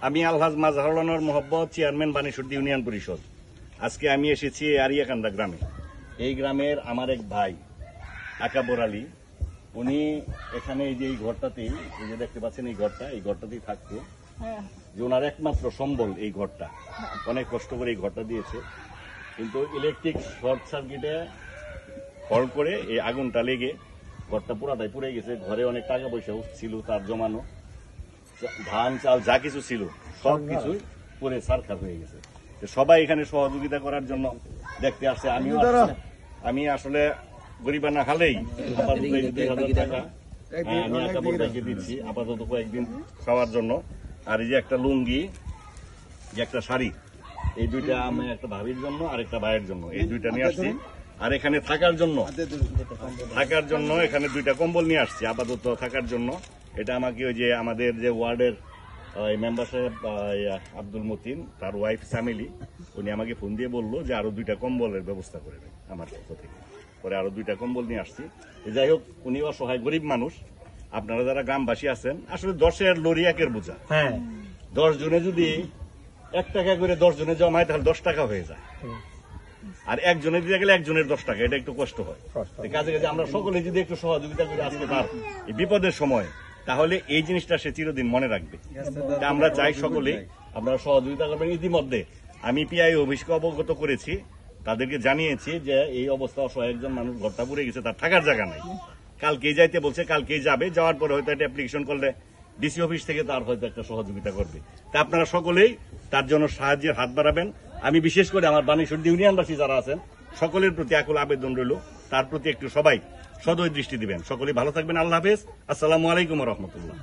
আমি আলহাজ Mazharul Anwar Mohammad, chairman Baneshwar union পরিষদ। আজকে আমি এসেছি আরিয়াকান্দা গ্রামে। এই গ্রামের আমার এক ভাই আকাবর আলী, উনি এখানে এই যে এই ঘরটাতেই, এই যে দেখতে পাচ্ছেন এই ঘরটাতেই থাকতো। যে ওনার একমাত্র সম্বল এই ঘরটা, অনেক কষ্ট করে এই ঘরটা দিয়েছে। কিন্তু ইলেকট্রিক শর্ট সার্কিটে ফল করে এই আগুনটা লেগে ঘরটা পুরাটাই পুড়ে গেছে। ঘরে অনেক টাকা পয়সা ছিল তার জমানো, ধান চাল যা কিছু ছিল সবকিছুই পুড়ে ছারখার হয়ে গেছে। সবাই এখানে সহযোগিতা করার জন্য দেখতে আসছে। আমি আসলে গরিবানা হালেই আপাতত 2,000 টাকা আমি আকাবর ভাইকে দিচ্ছি আপাতত কয়েকদিন খাওয়ার জন্য। আর এই যে একটা লুঙ্গি, যে একটা শাড়ি, এই দুইটা আমি একটা ভাবির জন্য আর একটা ভাইয়ের জন্য, এই দুইটা নিয়ে আসছি। আর এখানে থাকার জন্য এখানে 2টা কম্বল নিয়ে আসছি আপাতত থাকার জন্য। এটা আমাকে ওই যে আমাদের যে ওয়ার্ডের মেম্বার সাহেব আব্দুল মতিন, তার ওয়াইফ ফ্যামিলি, উনি আমাকে ফোন দিয়ে বললো যে আরো 2টা কম্বলের ব্যবস্থা করে দেয় আমার পক্ষ থেকে। পরে আরো 2টা কম্বল নিয়ে আসছি। যাই হোক, উনি অসহায় গরিব মানুষ। আপনারা যারা গ্রামবাসী আছেন, আসলে 10-এর লরি 1-এর বোঝা। 10 জনে যদি 1 টাকা করে 10 জনে জমায় তাহলে 10 টাকা হয়ে যায়। আর একজনে দিতে গেলে একজনের 10 টাকা, এটা একটু কষ্ট হয়। কাজে কাজে আমরা সকলে যদি একটু সহযোগিতা করি আজকে তার এই বিপদের সময়, তাহলে এই জিনিসটা সে চিরদিন মনে রাখবে। আমরা চাই সকলেই আপনারা সহযোগিতা করবেন। ইতিমধ্যে আমি পিআই অফিসকে অবগত করেছি, তাদেরকে জানিয়েছি যে এই অবস্থা অসহায় একজন মানুষ, ঘরটা পুড়ে গেছে, তার থাকার জায়গা নাই। কালকেই যাইতে বলছে, কালকেই যাবে। যাওয়ার পরে হয়তো একটা অ্যাপ্লিকেশন করলে ডিসি অফিস থেকে তার হয়তো একটা সহযোগিতা করবে। তা আপনারা সকলেই তার জন্য সাহায্যের হাত বাড়াবেন। আমি বিশেষ করে আমার বানেশ্বর ইউনিয়নবাসী যারা আছেন সকলের প্রতি আকুল আবেদন রইল, তার প্রতি একটু সবাই সদয় দৃষ্টি দিবেন। সকলেই ভালো থাকবেন। আল্লাহ হাফেজ। আসসালামু আলাইকুম ওয়া রাহমাতুল্লাহ।